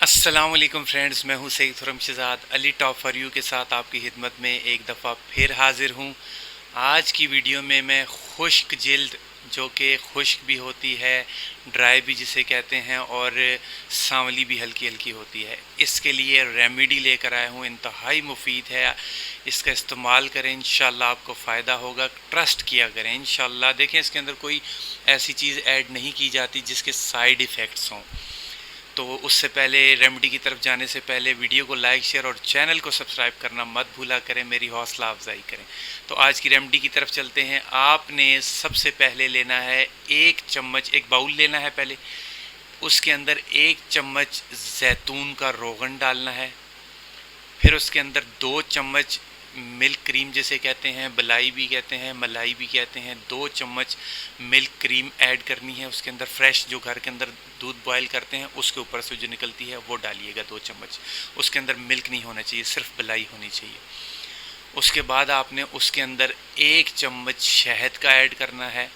अस्सलाम वालेकुम फ्रेंड्स, मैं हूं Syed Khurramshahzad Ali top for you के साथ आपकी खिदमत में एक दफ़ा फिर हाज़िर हूं। आज की वीडियो में मैं खुश्क जिल्द, जो कि खुश्क भी होती है, ड्राई भी जिसे कहते हैं, और सांवली भी हल्की हल्की होती है, इसके लिए रेमेडी लेकर आया हूं। इंतहाई मुफीद है, इसका इस्तेमाल करें, इंशाल्लाह आपको फ़ायदा होगा। ट्रस्ट किया करें इंशाल्लाह। देखें, इसके अंदर कोई ऐसी चीज़ ऐड नहीं की जाती जिसके साइड इफ़ेक्ट्स हों। तो उससे पहले, रेमेडी की तरफ जाने से पहले, वीडियो को लाइक, शेयर और चैनल को सब्सक्राइब करना मत भूला करें, मेरी हौसला अफजाई करें। तो आज की रेमेडी की तरफ चलते हैं। आपने सबसे पहले लेना है एक चम्मच, एक बाउल लेना है पहले, उसके अंदर एक चम्मच जैतून का रोगन डालना है। फिर उसके अंदर 2 चम्मच मिल्क क्रीम जिसे कहते हैं, बलाई भी कहते हैं, मलाई भी कहते हैं, 2 चम्मच मिल्क क्रीम ऐड करनी है। उसके अंदर फ्रेश, जो घर के अंदर दूध बॉयल करते हैं उसके ऊपर से जो निकलती है वो डालिएगा 2 चम्मच। उसके अंदर मिल्क नहीं होना चाहिए, सिर्फ बलाई होनी चाहिए। उसके बाद आपने उसके अंदर 1 चम्मच शहद का ऐड करना है।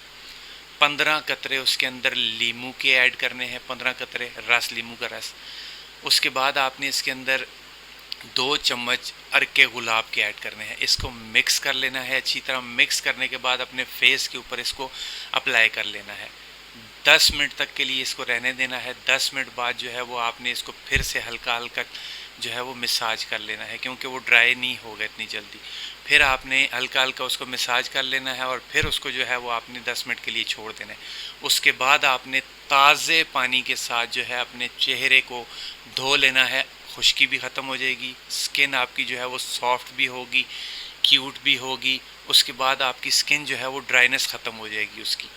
15 कतरे उसके अंदर लीमू के ऐड करने हैं, 15 कतरे रस, लीमू का रस। उसके बाद आपने इसके अंदर 2 चम्मच अरके गुलाब के ऐड करने हैं। इसको मिक्स कर लेना है अच्छी तरह। मिक्स करने के बाद अपने फेस के ऊपर इसको अप्लाई कर लेना है। 10 मिनट तक के लिए इसको रहने देना है। 10 मिनट बाद जो है वो आपने इसको फिर से हल्का हल्का जो है वो मसाज कर लेना है, क्योंकि वो ड्राई नहीं होगा इतनी जल्दी। फिर आपने हल्का हल्का उसको मसाज कर लेना है और फिर उसको जो है वो आपने 10 मिनट के लिए छोड़ देना है। उसके बाद आपने ताज़े पानी के साथ जो है अपने चेहरे को धो लेना है। खुश्की भी ख़त्म हो जाएगी, स्किन आपकी जो है वो सॉफ्ट भी होगी, क्यूट भी होगी। उसके बाद आपकी स्किन जो है वो ड्राइनेस ख़त्म हो जाएगी उसकी,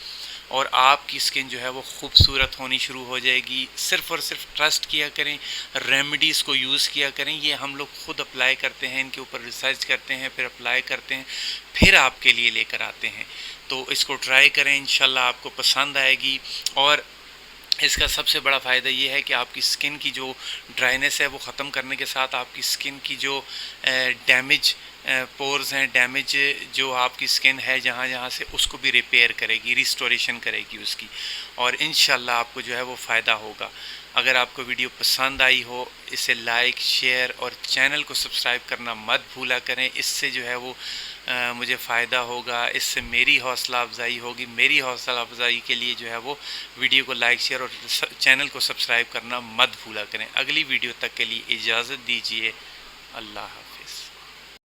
और आपकी स्किन जो है वो खूबसूरत होनी शुरू हो जाएगी। सिर्फ़ और सिर्फ ट्रस्ट किया करें, रेमेडीज़ को यूज़ किया करें। ये हम लोग खुद अप्लाई करते हैं, इनके ऊपर रिसर्च करते हैं, फिर अप्लाई करते हैं, फिर आपके लिए लेकर आते हैं। तो इसको ट्राई करें, इंशाल्लाह आपको पसंद आएगी। और इसका सबसे बड़ा फ़ायदा ये है कि आपकी स्किन की जो ड्राइनेस है वो ख़त्म करने के साथ आपकी स्किन की जो डैमेज पोर्स हैं, डैमेज जो आपकी स्किन है जहाँ जहाँ से, उसको भी रिपेयर करेगी, रिस्टोरेशन करेगी उसकी, और इंशाल्लाह आपको जो है वो फ़ायदा होगा। अगर आपको वीडियो पसंद आई हो, इसे लाइक, शेयर और चैनल को सब्सक्राइब करना मत भूला करें। इससे जो है वो मुझे फ़ायदा होगा, इससे मेरी हौसला अफजाई होगी। मेरी हौसला अफजाई के लिए जो है वो वीडियो को लाइक, शेयर और चैनल को सब्सक्राइब करना मत भूला करें। अगली वीडियो तक के लिए इजाज़त दीजिए। अल्लाह।